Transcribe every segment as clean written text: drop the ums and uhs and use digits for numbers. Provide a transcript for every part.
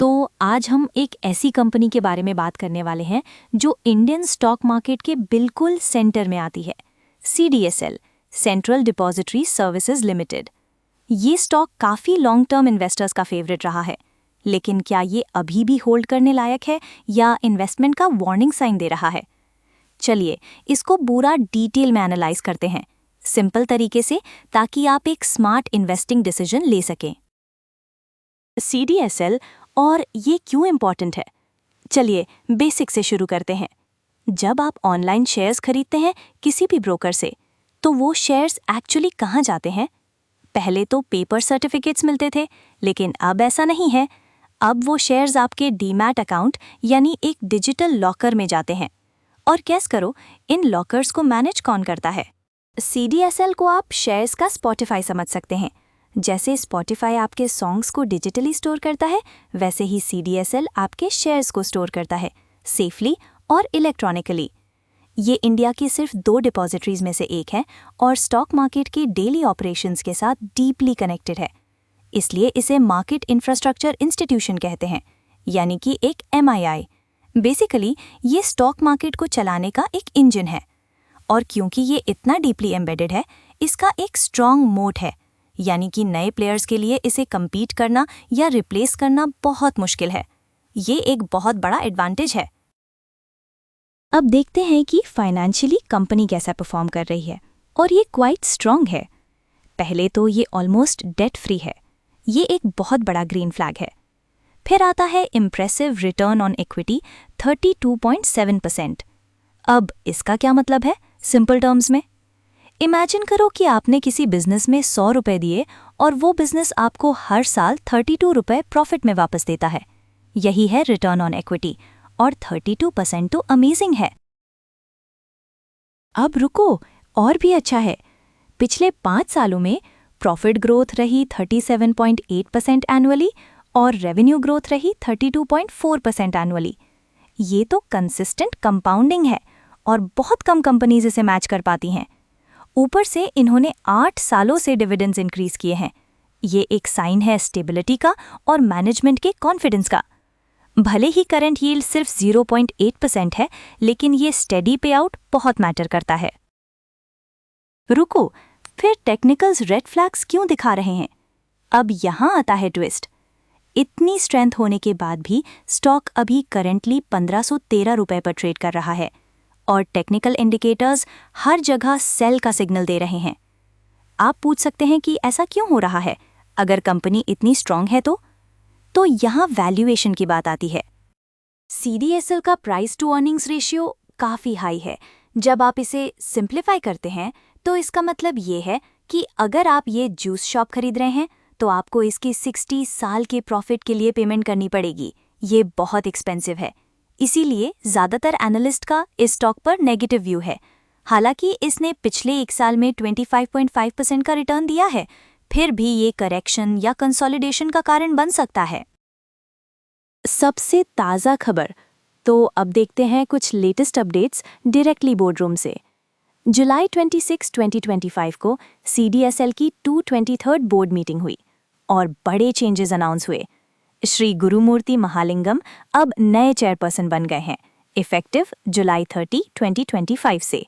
तो आज हम एक ऐसी कंपनी के बारे में बात करने वाले हैं जो इंडियन स्टॉक मार्केट के बिल्कुल सेंटर में आती है। CDSL, central depository services limited. ये स्टॉक काफ़ी लॉन्ग टर्म इन्वेस्टर्स का फेवरेट रहा है, लेकिन क्या ये अभी भी होल्ड करने लायक है या इन्वेस्टमेंट का वार्निंग साइन दे रहा है? चलिए इसको पूरा डिटेल में एनालाइज करते हैं, सिंपल तरीके से, ताकि आप एक स्मार्ट इन्वेस्टिंग डिसीजन ले सकें। CDSL और ये क्यों इम्पॉर्टेंट है? चलिए बेसिक से शुरू करते हैं। जब आप ऑनलाइन शेयर्स खरीदते हैं किसी भी ब्रोकर से, तो वो शेयर्स एक्चुअली कहाँ जाते हैं? पहले तो पेपर सर्टिफिकेट्स मिलते थे, लेकिन अब ऐसा नहीं है। अब वो शेयर्स आपके डीमैट अकाउंट यानी एक डिजिटल लॉकर में जाते हैं। और गैस करो, इन लॉकर्स को मैनेज कौन करता है? CDSL को आप शेयर्स का स्पॉटिफाई समझ सकते हैं। जैसे स्पॉटिफाई आपके सॉन्ग्स को डिजिटली स्टोर करता है, वैसे ही CDSL आपके शेयर्स को स्टोर करता है, सेफली और इलेक्ट्रॉनिकली। ये इंडिया की सिर्फ 2 डिपॉजिटरीज में से एक है और स्टॉक मार्केट के डेली ऑपरेशंस के साथ डीपली कनेक्टेड है। इसलिए इसे मार्केट इंफ्रास्ट्रक्चर इंस्टीट्यूशन कहते हैं, यानी कि एक MII। बेसिकली ये स्टॉक मार्केट को चलाने का एक इंजन है। और क्योंकि ये इतना डीपली एम्बेडेड है, इसका एक स्ट्रॉन्ग मोट है, यानी कि नए प्लेयर्स के लिए इसे कम्पीट करना या रिप्लेस करना बहुत मुश्किल है। ये एक बहुत बड़ा एडवांटेज है। अब देखते हैं कि फाइनेंशियली कंपनी कैसा परफॉर्म कर रही है, और ये क्वाइट स्ट्रॉन्ग है। पहले तो ये ऑलमोस्ट डेट फ्री है, ये एक बहुत बड़ा ग्रीन फ्लैग है। फिर आता है इम्प्रेसिव रिटर्न ऑन इक्विटी 32.7%। अब इसका क्या मतलब है सिंपल टर्म्स में? इमेजिन करो कि आपने किसी बिजनेस में 100 रुपए दिए और वो बिजनेस आपको हर साल 32 रुपए प्रॉफिट में वापस देता है। यही है रिटर्न ऑन इक्विटी, और 32% तो अमेजिंग है। अब रुको, और भी अच्छा है। पिछले 5 सालों में प्रॉफिट ग्रोथ रही 37.8% एनुअली और रेवेन्यू ग्रोथ रही 32.4% एनुअली। ये तो कंसिस्टेंट कंपाउंडिंग है और बहुत कम कंपनीज इसे मैच कर पाती हैं। ऊपर से इन्होंने 8 सालों से डिविडेंड्स इंक्रीज किए हैं। ये एक साइन है स्टेबिलिटी का और मैनेजमेंट के कॉन्फिडेंस का। भले ही करंट यील्ड सिर्फ 0.8% है, लेकिन ये स्टेडी पे आउट बहुत मैटर करता है। रुको, फिर टेक्निकल्स रेड फ्लैग्स क्यों दिखा रहे हैं? अब यहाँ आता है ट्विस्ट। इतनी स्ट्रेंथ होने के बाद भी स्टॉक अभी करंटली 1513 रुपए पर ट्रेड कर रहा है, और टेक्निकल इंडिकेटर्स हर जगह सेल का सिग्नल दे रहे हैं। आप पूछ सकते हैं कि ऐसा क्यों हो रहा है? अगर कंपनी इतनी स्ट्रांग है तो यहाँ वैल्यूएशन की बात आती है। CDSL का प्राइस टू अर्निंग्स रेशियो काफ़ी हाई है। जब आप इसे सिंप्लीफाई करते हैं तो इसका मतलब ये है कि अगर आप ये जूस शॉप खरीद रहे हैं तो आपको इसकी 60 साल के प्रॉफिट के लिए पेमेंट करनी पड़ेगी। ये बहुत एक्सपेंसिव है। इसीलिए ज़्यादातर एनालिस्ट का इस स्टॉक पर नेगेटिव व्यू है। हालांकि इसने पिछले 1 साल में 25.5% का रिटर्न दिया है, फिर भी ये करेक्शन या कंसोलिडेशन का कारण बन सकता है। सबसे ताज़ा खबर, तो अब देखते हैं कुछ लेटेस्ट अपडेट्स डायरेक्टली बोर्डरूम से। जुलाई 26, 2025 को CDSL की 223rd बोर्ड मीटिंग हुई और बड़े चेंजेस अनाउंस हुए। श्री गुरुमूर्ति महालिंगम अब नए चेयरपर्सन बन गए हैं, इफेक्टिव जुलाई 30, 2025 से।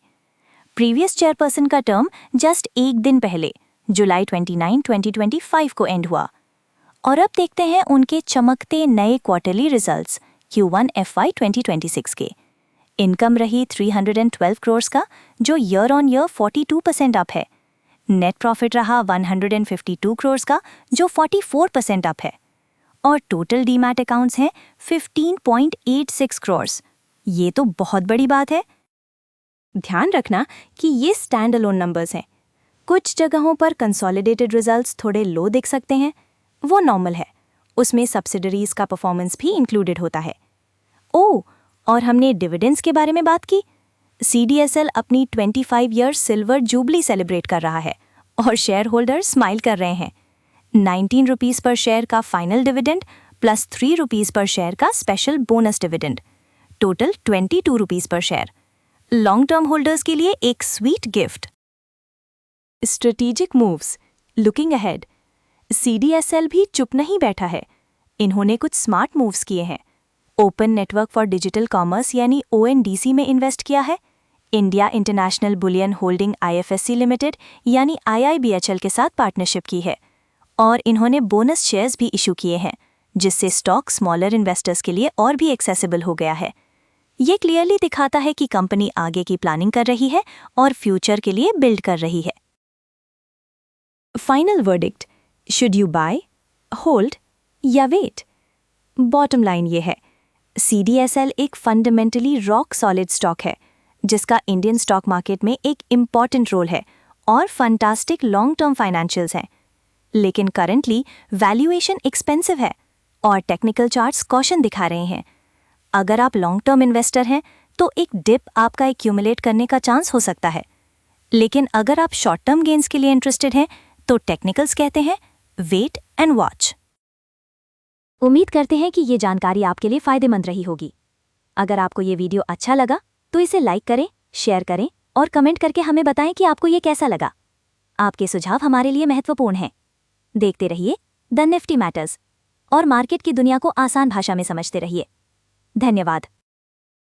प्रीवियस चेयरपर्सन का टर्म जस्ट एक दिन पहले जुलाई 29, 2025 को एंड हुआ। और अब देखते हैं उनके चमकते नए क्वार्टरली रिजल्ट्स Q1 FY 2026 के। इनकम रही 312 करोड़ का, जो ईयर ऑन ईयर 42% अप है। नेट प्रॉफिट रहा 152 करोड़ का, जो 44% अप है। और टोटल डीमैट अकाउंट्स हैं 15.86 करोड़। ये तो बहुत बड़ी बात है। ध्यान रखना कि ये स्टैंड अलोन नंबर्स हैं। कुछ जगहों पर कंसोलिडेटेड रिजल्ट्स थोड़े लो दिख सकते हैं, वो नॉर्मल है। उसमें सब्सिडरीज का परफॉर्मेंस भी इंक्लूडेड होता है। और हमने डिविडेंड्स के बारे में बात की। CDSL अपनी 25 ईयर सिल्वर जुबली सेलिब्रेट कर रहा है और शेयर होल्डर स्माइल कर रहे हैं। 19 रुपीस पर शेयर का फाइनल डिविडेंड प्लस 3 रुपीस पर शेयर का special bonus dividend, total 22 rupees पर शेयर। लॉन्ग टर्म होल्डर्स के लिए एक sweet gift. Strategic moves, looking ahead. CDSL भी चुप नहीं बैठा है। इन्होंने कुछ स्मार्ट मूव्स किए हैं। Open network for digital commerce यानी ONDC में इन्वेस्ट किया है। India international bullion holding IFSC limited यानी IIBHL के साथ पार्टनरशिप की है। और इन्होंने बोनस शेयर्स भी इशू किए हैं, जिससे स्टॉक स्मॉलर इन्वेस्टर्स के लिए और भी एक्सेसिबल हो गया है। ये क्लियरली दिखाता है कि कंपनी आगे की प्लानिंग कर रही है और फ्यूचर के लिए बिल्ड कर रही है। Final verdict, should you buy, hold या वेट? बॉटम लाइन ये है, CDSL एक फंडामेंटली रॉक सॉलिड स्टॉक है जिसका इंडियन स्टॉक मार्केट में एक इम्पॉर्टेंट रोल है और फंटास्टिक लॉन्ग टर्म फाइनेंशियल्स हैं। लेकिन करंटली वैल्यूएशन एक्सपेंसिव है और टेक्निकल चार्ट्स कॉशन दिखा रहे हैं। अगर आप लॉन्ग टर्म इन्वेस्टर हैं तो एक डिप आपका एक्यूमुलेट करने का चांस हो सकता है, लेकिन अगर आप शॉर्ट टर्म गेन्स के लिए इंटरेस्टेड हैं तो टेक्निकल्स कहते हैं वेट एंड वॉच। उम्मीद करते हैं कि ये जानकारी आपके लिए फायदेमंद रही होगी। अगर आपको ये वीडियो अच्छा लगा तो इसे लाइक करें, शेयर करें और कमेंट करके हमें बताएं कि आपको ये कैसा लगा। आपके सुझाव हमारे लिए महत्वपूर्ण हैं। देखते रहिए द निफ्टी मैटर्स और मार्केट की दुनिया को आसान भाषा में समझते रहिए। धन्यवाद।